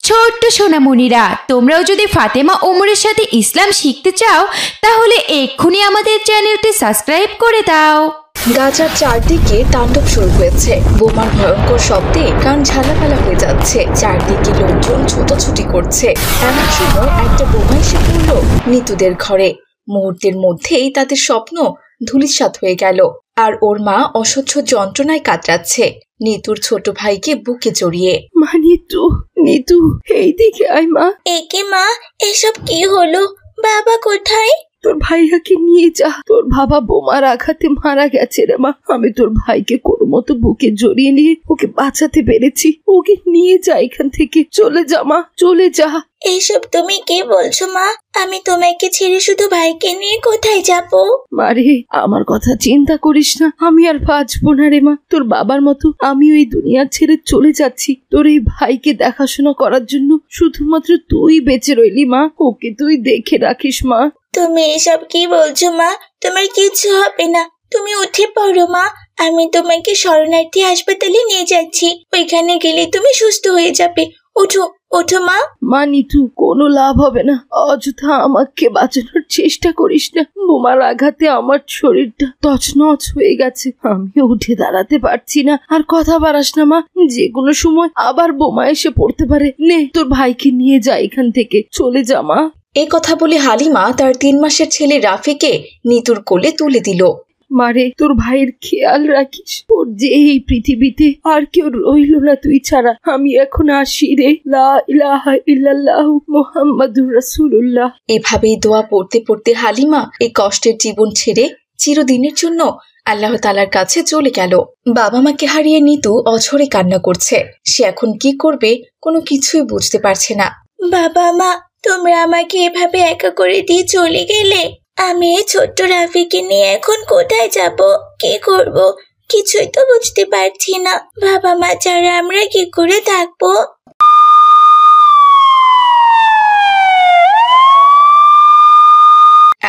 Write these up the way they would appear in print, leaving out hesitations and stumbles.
ছোট্ট সোনামণিরা, তোমরাও যদি ফাতেমা ওমরের সাথে ইসলাম শিখতে চাও তাহলে এক্ষুনি আমাদের চ্যানেলটি সাবস্ক্রাইব করে দাও। গাজার চারদিকে তাণ্ডব শুরু হয়েছে। বোমার ভয়ঙ্কর শব্দে কান ঝালাপালা হয়ে যাচ্ছে। চারদিকে লোকজন ছোটাছুটি করছে। এমন সময় একটা বোমা এসে পড়ল নিতুদের ঘরে। মুহূর্তের মধ্যেই তাদের স্বপ্ন ধূলিসাৎ হয়ে গেল। আর ওর মা অসহ্য যন্ত্রণায় কাতরাচ্ছে, নিতুর ছোট ভাইকে বুকে জড়িয়ে। মা, নিতু, নিতু, এইদিকে আয় মা। একে মা, এসব কি হলো? বাবা কোথায়? তোর ভাইয়াকে নিয়ে যা। তোর বাবা বোমার আঘাতে মারা গেছে রে মা। আমি তোর ভাইকে কোনো মতো বুকে জড়িয়ে নিয়ে ওকে বাঁচাতে পেরেছি। ওকে নিয়ে যা এখান থেকে। চলে যা মা, চলে যা। এসব তুমি কি বলছো মা? আমি তোমাকে ছেড়ে শুধু ভাইকে নিয়ে কোথায় যাব? মারে, আমার কথা চিন্তা করিস না। আমি আর বাঁচবো না রে মা। তোর বাবার মতো আমিও এই দুনিয়া ছেড়ে চলে যাচ্ছি। তোর এই ভাইকে দেখাশোনা করার জন্য শুধুমাত্র তুই বেঁচে রইলি মা। ওকে তুই দেখে রাখিস মা। তুমি এসব কি বলছো মা? তোমার কিছু হবে না, তুমি উঠে পড়ো মা। আমি তোমাকে শরণার্থী হাসপাতালে নিয়ে যাচ্ছি। ওইখানে গেলে তুমি সুস্থ হয়ে যাবে। ওঠো, ওঠো মা। মা, নিতু, কোনো লাভ হবে না। অযথা আমাকে বাঁচানোর চেষ্টা করিস না। বোমার আঘাতে আমার শরীরটা তছনছ হয়ে গেছে। আমি উঠে দাঁড়াতে পারছি না। আর কথা বাড়াস না মা, যে কোনো সময় আবার বোমা এসে পড়তে পারে। নে, তোর ভাইকে নিয়ে যা এখান থেকে। চলে যা মা। এই কথা বলে হালিমা তার 3 মাসের ছেলে রাফিকে নিতুর কোলে তুলে দিল। মারে, তোর ভাইয়ের খেয়াল রাখিস। ওর যে এই পৃথিবীতে আর কেউ রইল না তুই ছাড়া। আমি এখন আসি রে। লা ইলাহা ইল্লাল্লাহু মুহাম্মাদুর রাসূলুল্লাহ। এভাবেই দোয়া পড়তে পড়তে হালিমা এই কষ্টের জীবন ছেড়ে চিরদিনের জন্য আল্লাহ তাআলার কাছে চলে গেল। বাবা মাকে হারিয়ে নিতু অঝরে কান্না করছে। সে এখন কি করবে কোনো কিছুই বুঝতে পারছে না। বাবা মা, তোমরা আমাকে এভাবে একা করে দিয়ে চলে গেলে। আমি এই ছোট্ট রাফিকে নিয়ে এখন কোথায় যাব, কি করব, কিছুই তো বুঝতে পারছি না। বাবা মা ছাড়া আমরা কি করে থাকবো?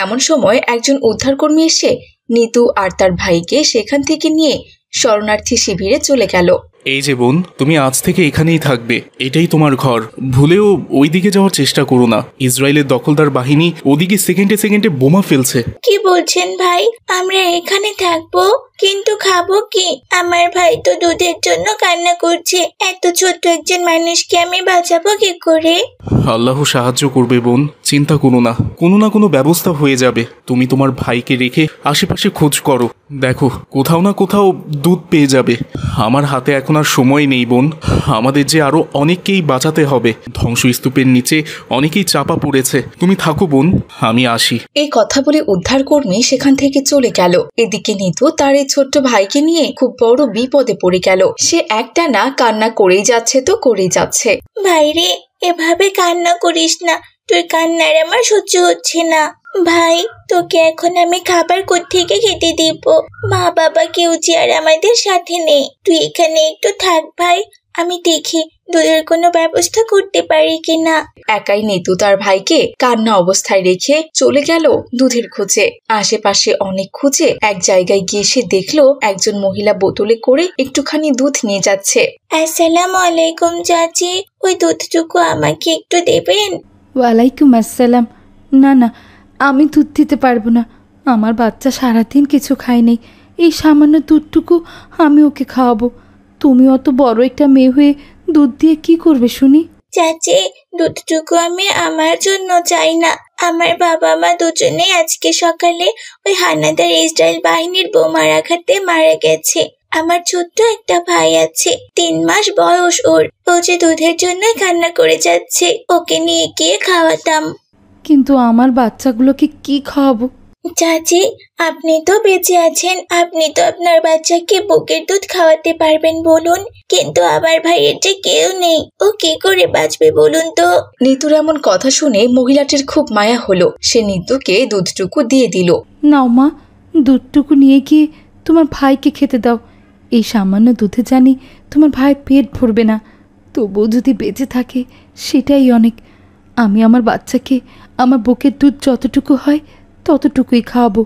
এমন সময় একজন উদ্ধারকর্মী এসে নিতু আর তার ভাইকে সেখান থেকে নিয়ে শরণার্থী শিবিরে চলে গেল। এই যে বোন, তুমি আজ থেকে এখানেই থাকবে। এটাই তোমার ঘর। ভুলেও ওই দিকে যাওয়ার চেষ্টা করো না। ইসরায়েলের দখলদার বাহিনী ওদিকে সেকেন্ডে সেকেন্ডে বোমা ফেলছে। কি বলছেন ভাই? আমরা এখানে থাকবো, কিন্তু খাবো কি? আমার ভাই তো দুধের জন্য কান্না করছে। এত ছোট্ট একজন মানুষকে আমি বাঁচাবো কি করে? আল্লাহ সাহায্য করবে বোন, চিন্তা করো না। কোনো না কোনো ব্যবস্থা হয়ে যাবে। তুমি তোমার ভাইকে রেখে আশেপাশে খোঁজ করো। দেখো, কোথাও না কোথাও দুধ পেয়ে যাবে। আমার হাতে এখন আর সময় নেই বোন। আমাদের যে আরো অনেককেই বাঁচাতে হবে। ধ্বংসস্তূপের নিচে অনেকেই চাপা পড়েছে। তুমি থাকো বোন, আমি আসি। এই কথা বলে উদ্ধারকর্মী সেখান থেকে চলে গেল। এদিকে নিতু তার এই ছোট্ট ভাইকে নিয়ে খুব বড় বিপদে পড়ে গেল। সে একটানা কান্না করেই যাচ্ছে তো করেই যাচ্ছে। ভাইরে, এভাবে কান্না করিস না। তোর কান্নার আমার সহ্য হচ্ছে না। ভাই, তোকে এখন আমি খাবার কোত্থেকে খেতে দিব? মা বাবা কেউ যে আর আমাদের সাথে নেই। তুই এখানে একটু থাক ভাই, আমি দেখি দুধের কোনো ব্যবস্থা করতে পারি কিনা। একাই নিতু তার ভাইকে কান্না অবস্থায় রেখে চলে গেল দুধের খোঁজে। আশেপাশে অনেক খুঁজে এক জায়গায় গিয়ে সে দেখলো একজন মহিলা বোতলে করে একটুখানি দুধ নিয়ে যাচ্ছে। আসসালামু আলাইকুম চাচি, ওই দুধটুকু আমাকে একটু দেবেন? ওয়ালাইকুম আসসালাম। না না, আমি দুধ দিতে পারবো না। আমার বাচ্চা সারাদিন কিছু খায়নি। এই সামান্য দুধটুকু আমি ওকে খাওয়াবো। তুমি অত বড় একটা মেয়ে হয়ে দুধ দিয়ে কি করবে শুনি? চাচি, দুধটুকু আমি আমার জন্য চাই না। আমার বাবা মা দুজনেই আজকে সকালে ওই হানাদার ইসরায়েল বাহিনীর বোমার আঘাতে মারা গেছে। আমার ছোট্ট একটা ভাই আছে, 3 মাস বয়স ওর। ও যে দুধের জন্য কান্না করে যাচ্ছে, ওকে নিয়ে গিয়ে খাওয়াতাম। কিন্তু আমার বাচ্চাগুলোকে কি খাওয়াবো? চাচি, আপনি তো বেঁচে আছেন, আপনি তো আপনার বাচ্চাকে বুকের দুধ খাওয়াতে পারবেন বলুন। কিন্তু আমার ভাইয়ের যে কেউ নেই, ও কি করে বাঁচবে বলুন তো? নিতুর এমন কথা শুনে মহিলাটির খুব মায়া হলো। সে নিতুকে দুধটুকু দিয়ে দিল। নাও মা, দুধটুকু নিয়ে গিয়ে তোমার ভাইকে খেতে দাও। এই সামান্য দুধে জানি তোমার ভাইয়ের পেট ভরবে না, তবুও যদি বেঁচে থাকে সেটাই অনেক। আমি আমার বাচ্চাকে আমার বুকের দুধ যতটুকু হয় ততটুকুই খাওয়াবো।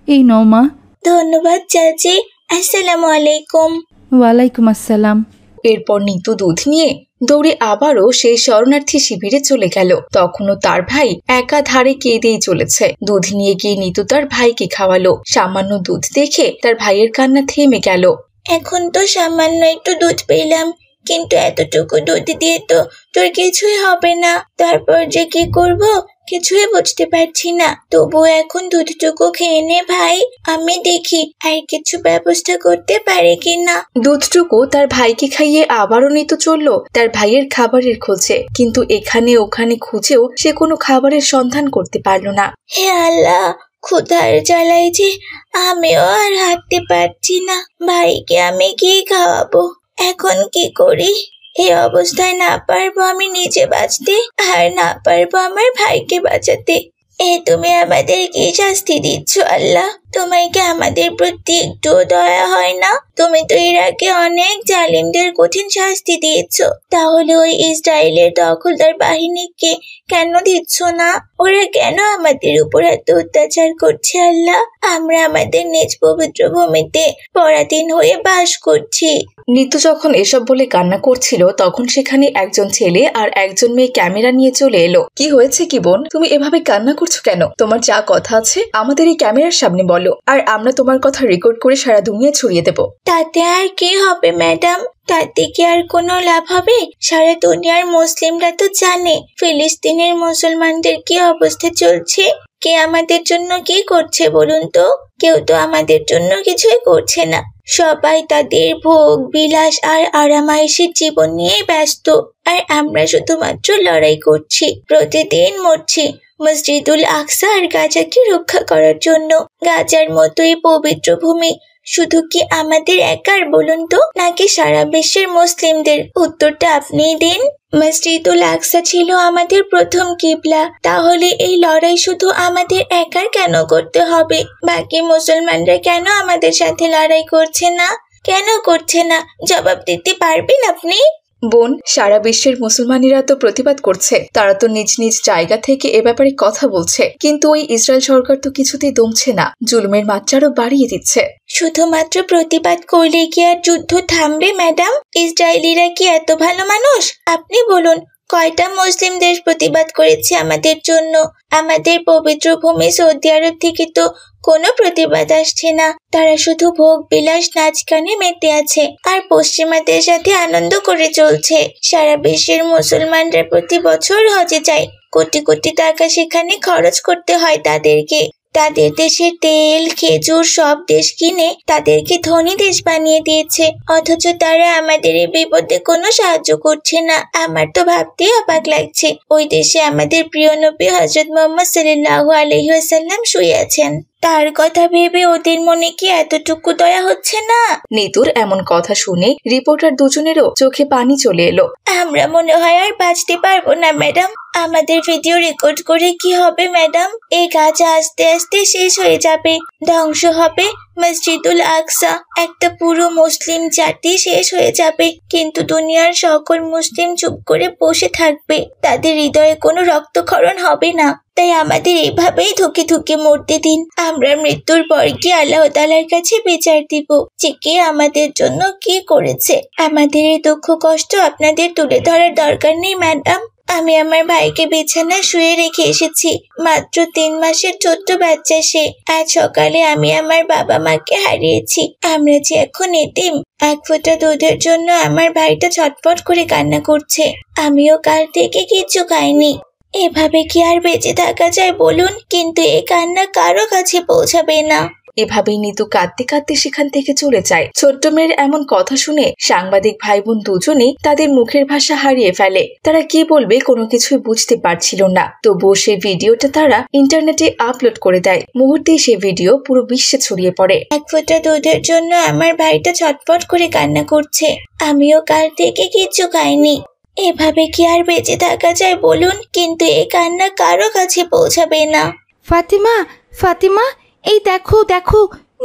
এই নাও মা। ধন্যবাদ চাচি। আসসালামু আলাইকুম। ওয়ালাইকুম আসসালাম। এরপর নিতু দুধ নিয়ে দৌড়ে আবারও সেই শরণার্থী শিবিরে চলে গেল। তখনও তার ভাই একা ধারে কেঁদেই চলেছে। দুধ নিয়ে গিয়ে নিতু তার ভাইকে খাওয়ালো। সামান্য দুধ দেখে তার ভাইয়ের কান্না থেমে গেল। এখন তো সামান্য একটু দুধ পেলাম, কিন্তু এতটুকু দুধ দিয়ে তো তোর কিছুই হবে না। তারপর যে কি করব কিছুই বুঝতে পারছি না। তবু এখন দুধটুকু খেয়ে নে ভাই, আমি দেখি আর কিছু ব্যবস্থা করতে পারে কিনা। দুধটুকু তার ভাইকে খাইয়ে আবারও নিতু চলল তার ভাইয়ের খাবারের খোঁজে, কিন্তু এখানে ওখানে খুঁজেও সে কোনো খাবারের সন্ধান করতে পারল না। হে আল্লাহ, ক্ষুধার জ্বালায় যে আমিও আর হাঁটতে পারছি না। ভাইকে আমি কি খাওয়াবো? এখন কি করি? এই অবস্থায় না পারবো আমি নিজে বাঁচতে, আর না পারবো আমার ভাইকে বাঁচাতে। তুমি আমাদের কি শাস্তি দিচ্ছ আল্লাহ? তোমার কি আমাদের প্রতি একটু দয়া হয় না? তুমি তো এর আগে অনেক জালিমদের কঠিন শাস্তি দিয়েছ, তাহলে ওই ইসরায়েলের দখলদার বাহিনীকে কেন দিচ্ছ না? ওরা কেন আমাদের উপর এত অত্যাচার করছে আল্লাহ? আমরা আমাদের নিজ পবিত্র ভূমিতে পরাধীন হয়ে বাস করছি। নিতু যখন এসব বলে কান্না করছিল তখন সেখানে একজন ছেলে আর একজন মেয়ে ক্যামেরা নিয়ে চলে এলো। কি হয়েছে কি বোন, তুমি এভাবে কান্না করছো কেন? তোমার যা কথা আছে আমাদের এই ক্যামেরার সামনে বলো, আর আমরা তোমার কথা রেকর্ড করে সারা দুনিয়া ছড়িয়ে দেব। তাতে আর কি হবে ম্যাডাম? তাতে কি আর কোনো লাভ হবে? সারা দুনিয়ার মুসলিমরা তো জানে ফিলিস্তিনের মুসলমানদের কি অবস্থা চলছে। কে আমাদের জন্য কি করছে বলুন তো? কেউ তো আমাদের জন্য কিছুই করছে না। সবাই তাদের ভোগ বিলাস আর আরামায়েশের জীবন নিয়ে ব্যস্ত, আর আমরা শুধুমাত্র লড়াই করছি, প্রতিদিন মরছি মসজিদুল আকসা আর গাজাকে রক্ষা করার জন্য। গাজার মতোই পবিত্র ভূমি শুধু কি আমাদের একার বলুন তো, নাকি সারা বিশ্বের মুসলিমদের? উত্তরটা আপনিই দিন। মসজিদুল আকসা ছিল আমাদের প্রথম কিবলা, তাহলে এই লড়াই শুধু আমাদের একার কেন করতে হবে? বাকি মুসলমানরা কেন আমাদের সাথে লড়াই করছে না? কেন করছে না জবাব দিতে পারবেন আপনি? বোন, সারা বিশ্বের মুসলমানেরা তো প্রতিবাদ করছে, তারা তো নিজ নিজ জায়গা থেকে এ ব্যাপারে কথা বলছে, কিন্তু ওই ইসরায়েল সরকার তো কিছুতেই দমছে না, জুলুমের মাত্রারও বাড়িয়ে দিচ্ছে। শুধুমাত্র প্রতিবাদ করলে কি আর যুদ্ধ থামবে ম্যাডাম? ইসরায়েলিরা কি এত ভালো মানুষ? আপনি বলুন, কয়টা মুসলিম দেশ প্রতিবাদ করেছে আমাদের জন্য? আমাদের পবিত্র ভূমি সৌদি আরব থেকে তো কোনো প্রতিবাদ আসছে না। তারা শুধু ভোগ বিলাস নাচ গানে মেতে আছে আর পশ্চিমাদের সাথে আনন্দ করে চলছে। সারা বিশ্বের মুসলমানরা প্রতি বছর হজে যায়, কোটি কোটি টাকা সেখানে খরচ করতে হয় তাদেরকে। তাদের দেশের তেল খেজুর সব দেশ কিনে তাদেরকে ধনী দেশ বানিয়ে দিয়েছে, অথচ তারা আমাদের এই বিপদে কোনো সাহায্য করছে না। আমার তো ভাবতেই অবাক লাগছে, ওই দেশে আমাদের প্রিয় নবী হযরত মুহাম্মদ সাল্লাল্লাহু আলাইহি ওয়াসাল্লাম শুয়ে আছেন। তার কথা ভেবে ওদের মনে কি এতটুকু দয়া হচ্ছে না? নিতুর এমন কথা শুনে রিপোর্টার দুজনেরও চোখে পানি চলে এলো। আমরা মনে হয় আর বাঁচতে পারবো না ম্যাডাম। আমাদের ভিডিও রেকর্ড করে কি হবে ম্যাডাম? এই গাজা আস্তে আস্তে শেষ হয়ে যাবে, ধ্বংস হবে মসজিদুল আকসা, একটা পুরো মুসলিম জাতি শেষ হয়ে যাবে। কিন্তু দুনিয়ার সকল মুসলিম চুপ করে বসে থাকবে, তাদের হৃদয়ে কোনো রক্তক্ষরণ হবে না। তাই আমাদের এইভাবেই ধুকে ধুকে মরতে দিন। আমরা মৃত্যুর পর কি আল্লাহ তাআলার কাছে বিচার দিব যে কে আমাদের জন্য কি করেছে। আমাদের এই দুঃখ কষ্ট আপনাদের তুলে ধরার দরকার নেই ম্যাডাম। আমি আমার ভাইকে বিছানায় শুয়ে রেখে এসেছি, মাত্র 3 মাসের ছোট্ট বাচ্চা সে। আজ সকালে আমি আমার বাবা মাকে হারিয়েছি, আমরা যে এখন এতিম। 1 ফোঁটা দুধের জন্য আমার ভাইটা ছটফট করে কান্না করছে। আমিও কাল থেকে কিছু খাইনি। এভাবে কি আর বেঁচে থাকা যায় বলুন? কিন্তু এই কান্না কারো কাছে পৌঁছাবে না। এভাবেই নিতু কাঁদতে কাঁদতে সেখান থেকে চলে যায়। ছোট্ট মেয়ের এমন কথা শুনে সাংবাদিক ভাই বোন দুজনেই তাদের মুখের ভাষা হারিয়ে ফেলে। তারা কি বলবে কোনো কিছুই বুঝতে পারছিল না। তবুও সেই ভিডিওটা তারা ইন্টারনেটে আপলোড করে দেয়। মুহূর্তেই সেই ভিডিও পুরো বিশ্বে ছড়িয়ে পড়ে। 1 ফোঁটা দুধের জন্য আমার ভাইটা ছটফট করে কান্না করছে। আমিও কাল থেকে কিছু খাইনি। এভাবে কি আর বেঁচে থাকা যায় বলুন? কিন্তু এই কান্না কারো কাছে পৌঁছাবে না। ফাতিমা, ফাতিমা, এই দেখো দেখো,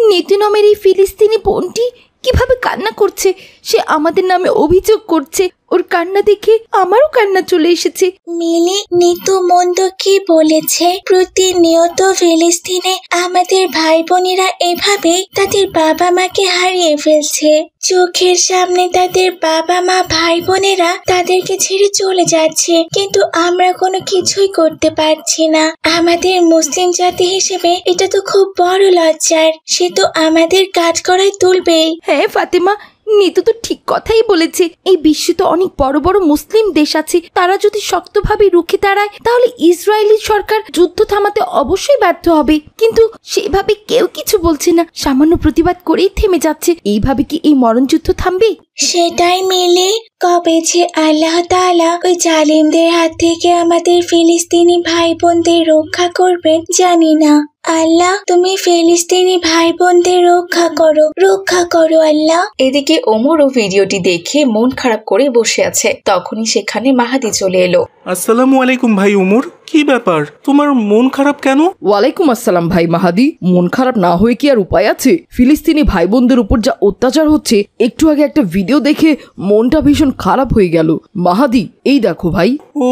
নিতু নামের এই ফিলিস্তিনি বোনটি কিভাবে কান্না করছে। সে আমাদের নামে অভিযোগ করছে, ওর কান্না দেখে আমারও কান্না চলে এসেছে। মিলি, নিতু মন্দ কি বলেছে? প্রতিনিয়ত ফিলিস্তিনে আমাদের ভাই বোনেরা এভাবে তাদের বাবা মাকে হারিয়ে ফেলছে। চোখের সামনে তাদের বাবা মা ভাই বোনেরা তাদেরকে ছেড়ে চলে যাচ্ছে, কিন্তু আমরা কোনো কিছুই করতে পারছি না। আমাদের মুসলিম জাতি হিসেবে এটা তো খুব বড় লজ্জার। সে তো আমাদের কাজ করায় তুলবেই। হ্যাঁ ফাতেমা, নিতু তো ঠিক কথাই বলেছে। এই বিশ্বে তো অনেক বড় বড় মুসলিম দেশ আছে, তারা যদি শক্তভাবে রুখে দাঁড়ায় তাহলে ইসরায়েলি সরকার যুদ্ধ থামাতে অবশ্যই ব্যর্থ হবে। কিন্তু সেভাবে কেউ কিছু বলছে না, সামান্য প্রতিবাদ করেই থেমে যাচ্ছে। এইভাবে কি এই মরণ যুদ্ধ থামবে? সেটাই মিলি, কবে যে আল্লাহ তাআলা ওই জালিমদের হাত থেকে আমাদের ফিলিস্তিনি ভাই বোনদের রক্ষা করবেন জানি না। আল্লাহ, তুমি ফিলিস্তিনি ভাই বোনদের রক্ষা করো আল্লাহ। এদিকে ওমরও ভিডিওটি দেখে মন খারাপ করে বসে আছে। তখনই সেখানে মাহাদি চলে এলো। আসসালামু আলাইকুম ভাই ওমর, কি ব্যাপার, তোমার মন খারাপ কেন? ওয়ালাইকুম আসসালাম ভাই মাহাদি। মন খারাপ না হয়ে কি আর উপায় আছে? ফিলিস্তিনি ভাই বোনদের উপর যা অত্যাচার হচ্ছে, একটু আগে একটা ভিডিও দেখে মনটা ভীষণ খারাপ হয়ে গেল। মাহাদি, এই দেখো ভাই। ও,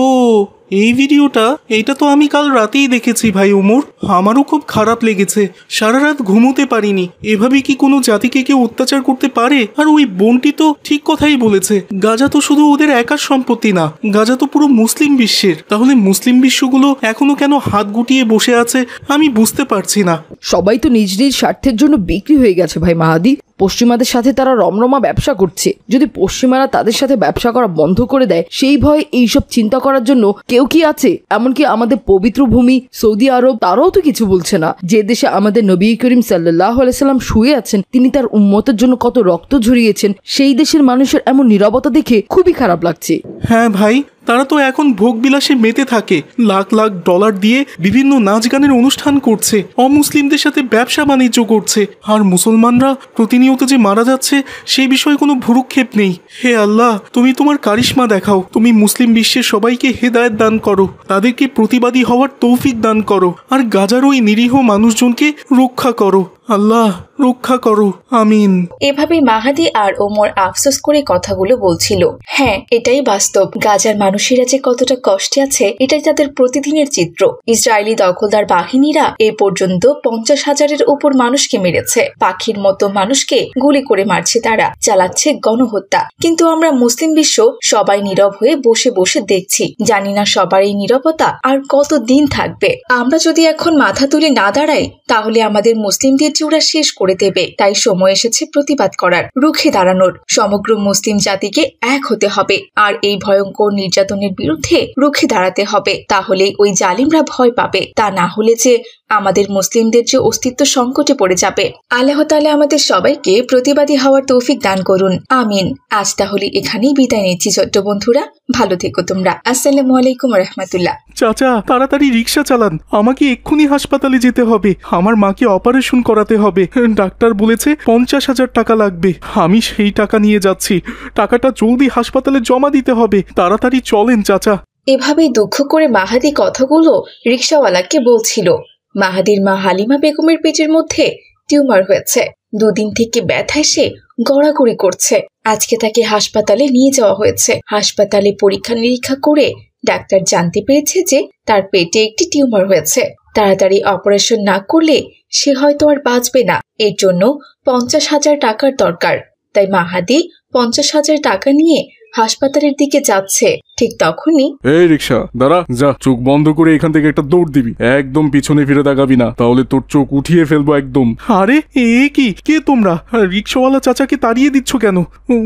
এই ভিডিওটা, এইটা তো আমি কাল রাতেই দেখেছি ভাই ওমর। আমারও খুব খারাপ লেগেছে, সারা রাত ঘুমোতে পারিনি। এভাবে কি কোনো জাতিকে কেউ অত্যাচার করতে পারে? আর ওই বোনটি তো ঠিক কথাই বলেছে, গাজা তো শুধু ওদের একার সম্পত্তি না, গাজা তো পুরো মুসলিম বিশ্বের। তাহলে মুসলিম বিশ্বগুলো এখনো কেন হাত গুটিয়ে বসে আছে আমি বুঝতে পারছি না। সবাই তো নিজ নিজ স্বার্থের জন্য বিক্রি হয়ে গেছে ভাই মাহাদি। পশ্চিমাদের সাথে তারা রমরমা ব্যবসা করছে। যদি পশ্চিমারা তাদের সাথে ব্যবসা করা বন্ধ করে দেয়, সেই ভয়ে এইসব চিন্তা করার জন্য কেউ কি আছে? এমনকি আমাদের পবিত্র ভূমি সৌদি আরব, তারাও তো কিছু বলছে না। যে দেশে আমাদের নবী করিম সাল্লাল্লাহু আলাইহি সাল্লাম শুয়ে আছেন, তিনি তার উম্মতের জন্য কত রক্ত ঝরিয়েছেন, সেই দেশের মানুষের এমন নীরবতা দেখে খুবই খারাপ লাগছে। হ্যাঁ ভাই, তারা তো এখন ভোগ বিলাসে মেতে থাকে, লাখ লাখ ডলার দিয়ে বিভিন্ন নাচ গানের অনুষ্ঠান করছে, অমুসলিমদের সাথে ব্যবসা বাণিজ্য করছে। আর মুসলমানরা প্রতিনিয়ত যে মারা যাচ্ছে সেই বিষয়ে কোনো ভ্রুক্ষেপ নেই। হে আল্লাহ, তুমি তোমার কারিশমা দেখাও। তুমি মুসলিম বিশ্বের সবাইকে হেদায়েত দান করো, তাদেরকে প্রতিবাদী হওয়ার তৌফিক দান করো, আর গাজার ওই নিরীহ মানুষজনকে রক্ষা করো। আল্লাহ, রক্ষা করো, আমিন। এভাবে মাহাদি আর ওমর আফসোস করে কথাগুলো বলছিল। হ্যাঁ, এটাই বাস্তব। গাজার মানুষেরা যে কতটা কষ্টে আছে এটাই তাদের প্রতিদিনের চিত্র। ইসরায়েলি দখলদার বাহিনীরা এ পর্যন্ত 50,000-এর উপর মানুষকে মেরেছে। পাখির মতো মানুষকে গুলি করে মারছে, তারা চালাচ্ছে গণহত্যা। কিন্তু আমরা মুসলিম বিশ্ব সবাই নীরব হয়ে বসে বসে দেখছি। জানি না সবার এই নীরবতা আর কতদিন থাকবে। আমরা যদি এখন মাথা তুলে না দাঁড়াই তাহলে আমাদের মুসলিমদের ওরা শেষ করে দেবে। তাই সময় এসেছে প্রতিবাদ করার, রুখে দাঁড়ানোর। সমগ্র মুসলিম জাতিকে এক হতে হবে আর এই ভয়ঙ্কর নির্যাতনের বিরুদ্ধে রুখে দাঁড়াতে হবে। তাহলেই ওই জালিমরা ভয় পাবে। তা না হলে যে আমাদের মুসলিমদের যে অস্তিত্ব সংকটে পড়ে যাবে। আল্লাহ তাআলা আমাদের সবাইকে প্রতিবাদী হওয়ার তৌফিক দান করুন, আমিন। আজ তাহলে এখানেই বিদায় নিচ্ছি ছোট্ট বন্ধুরা, ভালো থেকো তোমরা। আসসালামু আলাইকুম ওয়া রাহমাতুল্লাহ। চাচা, তাড়াতাড়ি রিক্সা চালান, আমাকে এক্ষুনি হাসপাতালে যেতে হবে। আমার মাকে অপারেশন করাতে হবে। ডাক্তার বলেছে 50,000 টাকা লাগবে। আমি সেই টাকা নিয়ে যাচ্ছি। টাকাটা জলদি হাসপাতালে জমা দিতে হবে। তাড়াতাড়ি চলেন চাচা। এভাবেই দুঃখ করে মাহাদি কথাগুলো রিক্সাওয়ালাকে বলছিল। মাহাদির মা হালিমা বেগমের পেটের মধ্যে টিউমার হয়েছে। 2 দিন থেকে ব্যথায় সে গড়াগড়ি করছে। আজকে তাকে হাসপাতালে নিয়ে যাওয়া হয়েছে। হাসপাতালে পরীক্ষা নিরীক্ষা করে ডাক্তার জানতে পেরেছে যে তার পেটে একটি টিউমার হয়েছে। তাড়াতাড়ি অপারেশন না করলে সে হয়তো আর বাঁচবে না। এর জন্য 50,000 টাকার দরকার। তাই মাহাদি 50,000 টাকা নিয়ে হাসপাতালের দিকে যাচ্ছে। ঠিক তখনই, এই রিক্সা দাঁড়া, যা, চোখ বন্ধ করে এখান থেকে একটা দৌড় দিবি। একদম পিছনে ফিরে তাকাবি না, তাহলে তোর চোখ উঠিয়ে ফেলবো একদম। আরে এ কি, কে তোমরা? রিক্সাওয়ালা চাচাকে তাড়িয়ে দিচ্ছ কেন?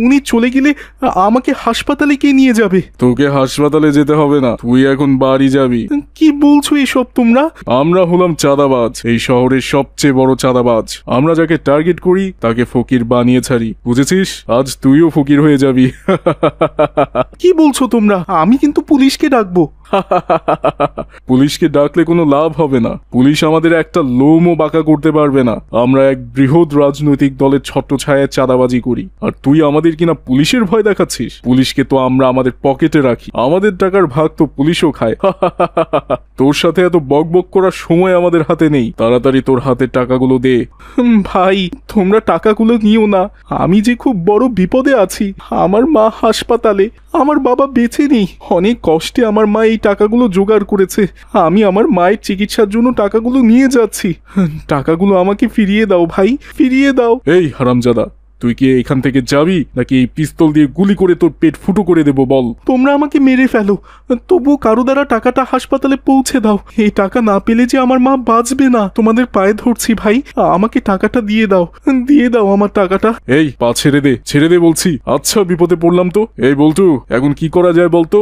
উনি চলে গেলে আমাকে হাসপাতালে কে নিয়ে যাবে? তোকে হাসপাতালে যেতে হবে না, তুই এখন বাড়ি যাবি। কি বলছো এসব তোমরা? আমরা হলাম চাঁদাবাজ, এই শহরের সবচেয়ে বড় চাঁদাবাজ। আমরা যাকে টার্গেট করি তাকে ফকির বানিয়ে ছাড়ি, বুঝেছিস? আজ তুইও ফকির হয়ে যাবি। কি বলছো তোমরা? আমি কিন্তু পুলিশকে ডাকবো। পুলিশকে ডাকলে কোনো লাভ হবে না। পুলিশ আমাদের একটা লোমও বাঁকা করতে পারবে না। আমরা এক বৃহৎ রাজনৈতিক দলের ছত্রছায়ায় চাঁদাবাজি করি, আর তুই আমাদের কিনা পুলিশের ভয় দেখাচ্ছিস? পুলিশকে তো আমরা আমাদের পকেটে রাখি, আমাদের টাকার ভাগ তো পুলিশও খায়। তোর সাথে এত বক বক করার সময় আমাদের হাতে নেই, তাড়াতাড়ি তোর হাতে টাকাগুলো দে। ভাই তোমরা টাকাগুলো নিও না, আমি যে খুব বড় বিপদে আছি। আমার মা হাসপাতালে, আমার বাবা বেঁচে নেই। অনেক কষ্টে আমার মা এই টাকাগুলো জোগাড় করেছে। আমি আমার মায়ের চিকিৎসার জন্য টাকাগুলো নিয়ে যাচ্ছি। টাকাগুলো আমাকে ফিরিয়ে দাও ভাই, ফিরিয়ে দাও। এই হারামজাদা, তুই কি এখান থেকে যাবি নাকি এই পিস্তল দিয়ে গুলি করে তোর পেট ফুটো করে দেবো বল? তোমরা আমাকে মেরে ফেলো, তবুও কারো দ্বারা টাকাটা হাসপাতালে পৌঁছে দাও। এই টাকা না পেলে যে আমার মা বাঁচবে না। তোমাদের পায়ে ধরছি ভাই, আমাকে টাকাটা দিয়ে দাও, দিয়ে দাও আমার টাকাটা। এই পা ছেড়ে দে, ছেড়ে দে বলছি। আচ্ছা বিপদে পড়লাম তো। এই বলটু, এখন কি করা যায় বলতো?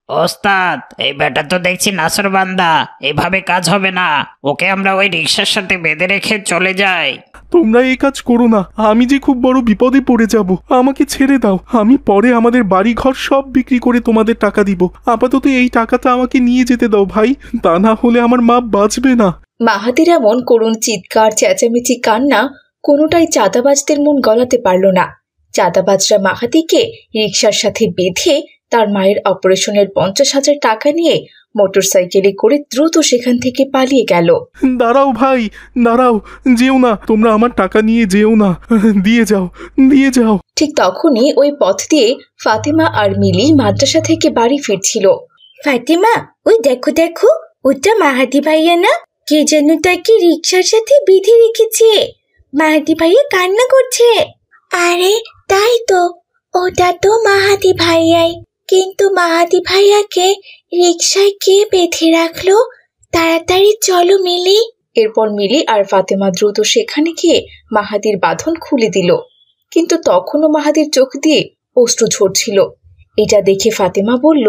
ওস্তাদ, এই বেটা তো দেখছি নাসরবান্দা, এভাবে কাজ হবে না। ওকে আমরা ওই রিক্সার সাথে বেঁধে রেখে চলে যাই। তোমরা এই কাজ করো না, আমি যে খুব বড় বিপদে পড়ে যাব। আমাকে ছেড়ে দাও, আমি পরে আমাদের বাড়ি ঘর সব বিক্রি করে তোমাদের টাকা দিব। আপাতত এই টাকাটা আমাকে নিয়ে যেতে দাও ভাই, তা না হলে আমার মা বাঁচবে না। মাহাদির এমন করুণ চিৎকার, চেঁচামেচি, কান্না কোনোটাই চাঁদাবাজদের মন গলাতে পারল না। চাঁদাবাজরা মাহাদিকে রিকশার সাথে বেঁধে তার মায়ের অপারেশনের 50,000 টাকা নিয়ে মোটরসাইকেলে করে দ্রুত সেখান থেকে পালিয়ে গেল। দাঁড়াও ভাই, দাঁড়াও, যেও না, তোমরা আমার টাকা নিয়ে যেও না, দিয়ে যাও, দিয়ে যাও। ঠিক তখনই ওই পথ দিয়ে ফাতেমা আর মিলি মাদ্রাসা থেকে বাড়ি ফিরছিল। ফাতেমা, ওই দেখো দেখো, ওটা মাহাদি ভাইয়া না? কে যেন তাকে রিক্সার সাথে বেঁধে রেখেছে। মাহাদি ভাইয়া কান্না করছে। আরে তাই তো, ওটা তো মাহাদি ভাইয়াই। কিন্তু মাহাদি ভাইয়াকে রিক্সায় কে বেঁধে রাখলো? তাড়াতাড়ি চলো মিলি। এরপর মিলি আর ফাতেমা দ্রুত সেখানে গিয়ে মাহাদির বাঁধন খুলে দিল, কিন্তু তখনও মাহাদির চোখ দিয়ে অশ্রু ঝরছিল। এটা দেখে ফাতেমা বলল,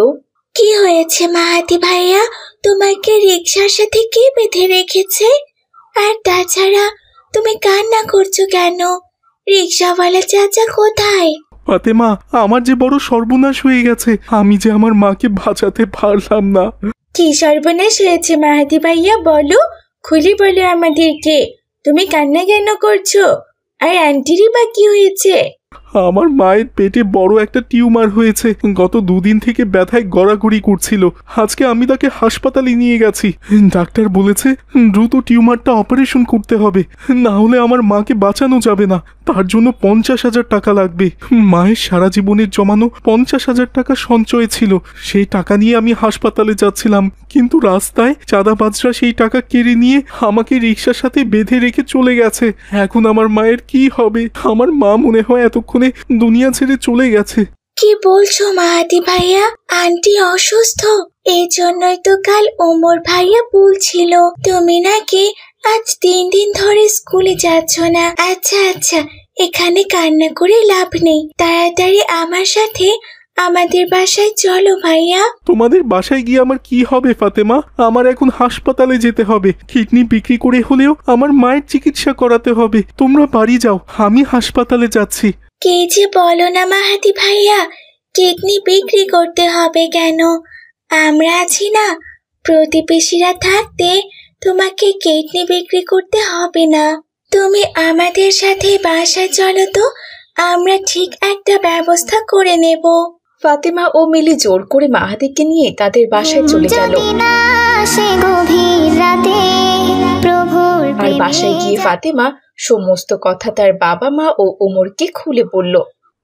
কি হয়েছে মাহাদি ভাইয়া? তোমাকে রিক্সার সাথে কে বেঁধে রেখেছে? আর তাছাড়া তুমি কান্না করছো কেন? রিক্সাওয়ালা চাচা কোথায়? ফাতেমা, আমার যে বড় সর্বনাশ হয়ে গেছে, আমি যে আমার মাকে বাঁচাতে পারলাম না। কি সর্বনাশ হয়েছে মাহাদি ভাইয়া? বলো, খুলে বলো আমাদেরকে। তুমি কান্না কেন করছো? আর আন্টিরই বা কি হয়েছে? আমার মায়ের পেটে বড় একটা টিউমার হয়েছে। গত 2 দিন থেকে ব্যথায় গড়াগড়ি করছিল। আজকে আমি তাকে হাসপাতালে নিয়ে গেছি। ডাক্তার বলেছে দ্রুত টিউমারটা অপারেশন করতে হবে, না হলে আমার মাকে বাঁচানো যাবে না। তার জন্য 50,000 টাকা লাগবে। মায়ের সারা জীবনের জমানো 50,000 টাকা সঞ্চয় ছিল। সেই টাকা নিয়ে আমি হাসপাতালে যাচ্ছিলাম, কিন্তু রাস্তায় চাঁদাবাজরা সেই টাকা কেড়ে নিয়ে আমাকে রিক্সার সাথে বেঁধে রেখে চলে গেছে। এখন আমার মায়ের কি হবে? আমার মা মনে হয় এতক্ষণে দুনিয়া ছেড়ে চলে গেছে। কি বলছো মাহাদি ভাইয়া? আন্টি অসুস্থ? এই জন্যই তো কাল ওমর ভাইয়া বলছিল তুমি নাকি আজ 3 দিন ধরে স্কুলে যাচ্ছ না। আচ্ছা আচ্ছা, এখানে কান্না করে লাভ নেই। তাড়াতাড়ি আমার সাথে আমাদের বাসায় চলো ভাইয়া। তোমাদের বাসায় গিয়ে আমার কি হবে ফাতেমা? আমার এখন হাসপাতালে যেতে হবে। কিডনি বিক্রি করে হলেও আমার মায়ের চিকিৎসা করাতে হবে। তোমরা বাড়ি যাও, আমি হাসপাতালে যাচ্ছি। কে যে বলো না মাহাদি ভাইয়া, কিডনি বিক্রি করতে হবে কেন? আমরা আছি না, প্রতিবেশীরা থাকতে তোমাকে কিডনি বিক্রি করতে হবে না। তুমি আমাদের সাথে বাসায় চলো তো, আমরা ঠিক একটা ব্যবস্থা করে নেব। ফাতেমা ও মিলি জোর করে মাহাদিকে নিয়ে তাদের বাসায় চলে গেল। আর বাসায় গিয়ে ফাতেমা সমস্ত কথা তার বাবা মা ও ওমরকে খুলে বলল।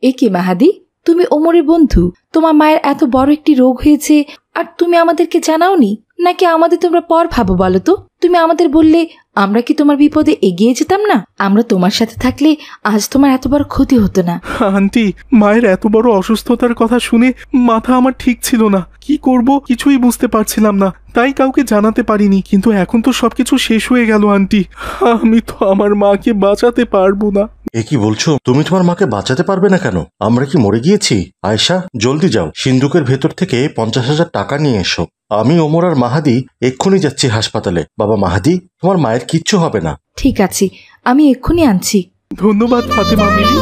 এ কি মাহাদি, তুমি ওমরের বন্ধু? তোমার মায়ের এত বড় একটি রোগ হয়েছে আর তুমি আমাদেরকে জানাওনি? নাকি আমাদের তোমরা পর ভাবো বলো তো? তুমি আমাদের বললে আমরা কি তোমার বিপদে এগিয়ে যেতাম না? আমরা তোমার সাথে থাকলে আজ তোমার এত বড় ক্ষতি হতো না। আন্টি, মায়ের এত বড় অসুস্থতার কথা শুনে মাথা আমার ঠিক ছিল না। কি করব কিছুই বুঝতে পারছিলাম না, তাই কাউকে জানাতে পারিনি। কিন্তু এখন তো সবকিছু শেষ হয়ে গেল আন্টি, আমি তো আমার মাকে বাঁচাতে পারবো না। এ কি বলছো? তুমি তোমার মাকে বাঁচাতে পারবে না কেন? আমরা কি মরে গিয়েছি? আয়েশা, জলদি যাও, সিন্দুকের ভেতর থেকে 50,000 টাকা নিয়ে এসো। আমি ওমর আর মাহাদি এক্ষুনি যাচ্ছি হাসপাতালে। বাবা মাহাদি, তোমার মায়ের কিচ্ছু হবে না। ঠিক আছে, আমি এক্ষুনি আনছি। ধন্যবাদ ফাতেমা মিলি।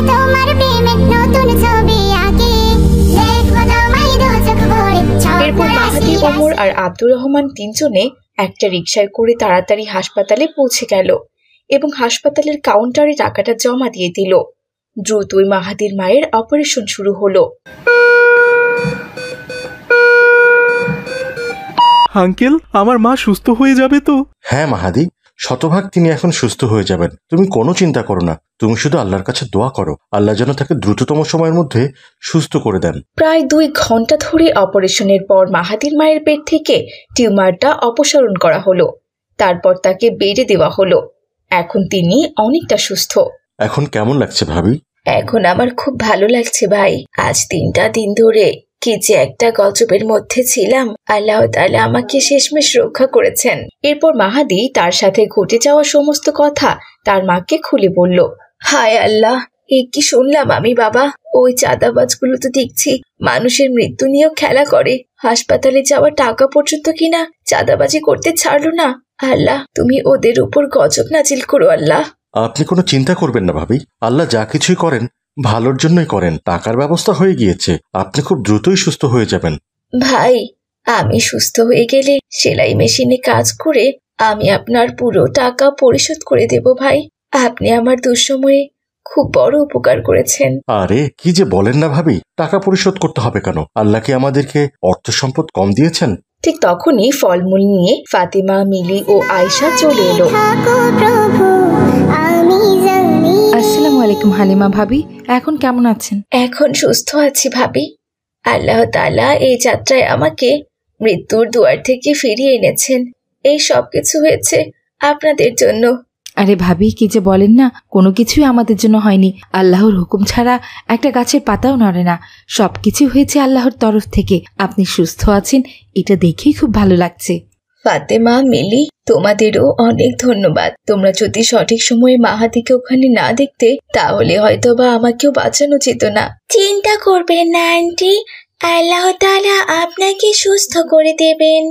এরপর মাহাদি, ওমর আর আব্দুর রহমান 3 জনে একটা রিকশায় করে তাড়াতাড়ি হাসপাতালে পৌঁছে গেল এবং হাসপাতালের কাউন্টারে টাকাটা জমা দিয়ে দিল। দ্রুতই মাহাদির মায়ের অপারেশন শুরু হলো। আঙ্কেল, আমার মা সুস্থ হয়ে যাবে তো? হ্যাঁ মাহাদি, শতভাগ তিনি এখন সুস্থ হয়ে যাবেন। তুমি কোনো চিন্তা করো না, তুমি শুধু আল্লাহর কাছে দোয়া করো, আল্লাহ যেন তাকে দ্রুততম সময়ের মধ্যে সুস্থ করে দেন। প্রায় 2 ঘন্টা ধরে অপারেশনের পর মাহাদির মায়ের পেট থেকে টিউমারটা অপসারণ করা হলো। তারপর তাকে বেডে দেওয়া হলো। এখন তিনি অনেকটা সুস্থ। এখন কেমন লাগছে ভাবি? এখন আমার খুব ভালো লাগছে ভাই। আজ 3টা দিন ধরে কি যে একটা গজবের মধ্যে ছিলাম, আল্লাহ তাআলা আমাকে শেষমেশ রক্ষা করেছেন। এরপর মাহাদি তার সাথে ঘটে যাওয়া সমস্ত কথা তার মাকে খুলে বলল। হায় আল্লাহ, এ কি শুনলাম আমি বাবা! ওই চাঁদাবাজগুলো তো দেখছি মানুষের মৃত্যু নিয়েও খেলা করে। হাসপাতালে যাওয়া টাকা পর্যন্ত কিনা চাঁদাবাজি করতে ছাড়লো না। আল্লাহ, তুমি ওদের উপর গজব নাজিল করো আল্লাহ। আপনি কোনো চিন্তা করবেন না ভাবি, আল্লাহ যা কিছুই করেন ভালোর জন্যই করেন। টাকার ব্যবস্থা হয়ে গিয়েছে, আপনি খুব দ্রুতই সুস্থ হয়ে যাবেন। ভাই, আমি সুস্থ হয়ে গেলে সেলাই মেশিনে কাজ করে আমি আপনার পুরো টাকা পরিশোধ করে দেব ভাই। আপনি আমার দুঃসময়ে খুব বড় উপকার করেছেন। আরে কি যে বলেন না ভাবি, টাকা পরিশোধ করতে হবে কেন? আল্লাহ কি আমাদেরকে অর্থ সম্পদ কম দিয়েছেন? ঠিক তখনই ফলমূল নিয়ে ফাতিমা, মিলি ও আয়েশা চলে এলো। আসসালামু আলাইকুম হালিমা ভাবি, এখন কেমন আছেন? এখন সুস্থ আছি ভাবি। আল্লাহ তাআলা এই যাত্রায় আমাকে মৃত্যুর দুয়ার থেকে ফিরিয়ে এনেছেন। এই সব কিছু হয়েছে আপনাদের জন্য। আরে ভাবি, কি যে বলেন না, কোনো কিছুই আমাদের জন্য হয়নি। আল্লাহর হুকুম ছাড়া একটা গাছের পাতাও নড়ে না। সবকিছু হয়েছে আল্লাহর তরফ থেকে। আপনি সুস্থ আছেন, এটা দেখেই খুব ভালো লাগছে। ফাতেমা, মিলি, তোমাদেরও অনেক ধন্যবাদ। তোমরা যদি সঠিক সময়ে মাহাদিকে ওখানে না দেখতে, তাহলে হয়তো বা আমাকেও বাঁচানো যেত না। চিন্তা করবেন না আন্টি, আল্লাহ তাআলা আপনাকে সুস্থ করে দেবেন।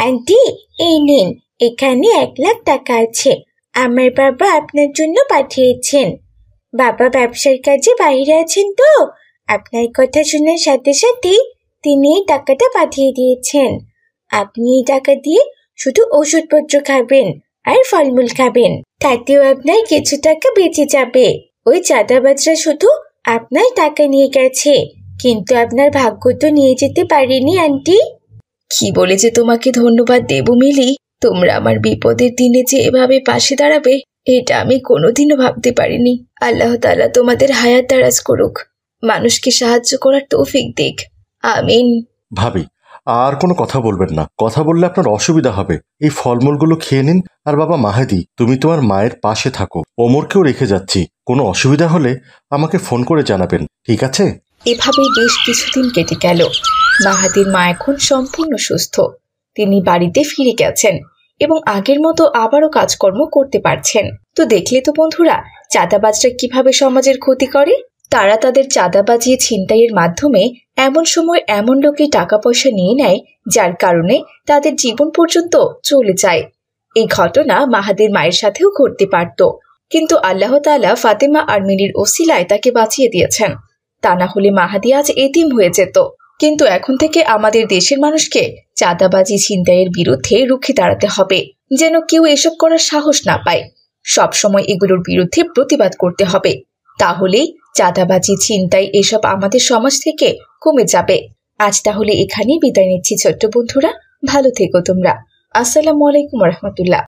আন্টি, এই নিন, এখানে 1 লাখ টাকা আছে। আমার বাবা আপনার জন্য পাঠিয়েছেন। বাবা ব্যবসার কাজে বাইরে আছেন, তো আপনার কথা শোনার সাথে সাথে তিনি এই টাকাটা পাঠিয়ে দিয়েছেন। আপনি এই টাকা দিয়ে শুধু ওষুধপত্র খাবেন আর ফলমূল খাবেন, তাতেও আপনার কিছু টাকা বেঁচে যাবে। ওই চাঁদাবাজরা শুধু আপনার টাকা নিয়ে গেছে, কিন্তু আপনার ভাগ্য তো নিয়ে যেতে পারেনি আন্টি। কি বলে যে তোমাকে ধন্যবাদ দেব মিলি। তোমরা আমার বিপদের দিনে যে এভাবে পাশে দাঁড়াবে, এটা আমি কোনোদিনও ভাবতে পারিনি। আল্লাহ তাআলা তোমাদের হায়াত দারাজ করুক, মানুষকে সাহায্য করার তৌফিক দিক। আমিন। ভাবি, আর কোনো কথা বলবেন না, কথা বললে আপনার অসুবিধা হবে। এই ফলমূলগুলো খেয়ে নিন। আর বাবা মাহাদি, তুমি তোমার মায়ের পাশে থাকো। ওমরকেও রেখে যাচ্ছি, কোনো অসুবিধা হলে আমাকে ফোন করে জানাবেন, ঠিক আছে? এভাবেই বেশ কিছুদিন কেটে গেল। মাহাদির মা এখন সম্পূর্ণ সুস্থ। তিনি বাড়িতে ফিরে গেছেন এবং আগের মতো আবারও কাজকর্ম করতে পারছেন। তো দেখলে তো বন্ধুরা, চাঁদাবাজরা কিভাবে সমাজের ক্ষতি করে। তারা তাদের চাঁদাবাজি, ছিনতাইয়ের মাধ্যমে এমন সময় এমন লোকে টাকা পয়সা নিয়ে নেয়, যার কারণে তাদের জীবন পর্যন্ত চলে যায়। এই ঘটনা মাহাদির মায়ের সাথেও ঘটতে পারত, কিন্তু আল্লাহ তাআলা ফাতেমা আর মিলির ওসিলায় তাকে বাঁচিয়ে দিয়েছেন। তা না হলে মাহাদি আজ এতিম হয়ে যেত। কিন্তু এখন থেকে আমাদের দেশের মানুষকে চাঁদাবাজি, ছিনতাইয়ের বিরুদ্ধে রুখে দাঁড়াতে হবে, যেন কেউ এসব করার সাহস না পায়। সবসময় এগুলোর বিরুদ্ধে প্রতিবাদ করতে হবে, তাহলেই চাঁদাবাজি, ছিনতাই এসব আমাদের সমাজ থেকে কমে যাবে। আজ তাহলে এখানেই বিদায় নিচ্ছি ছোট্ট বন্ধুরা। ভালো থেকো তোমরা। আসসালামু আলাইকুম ওয়া রাহমাতুল্লাহ।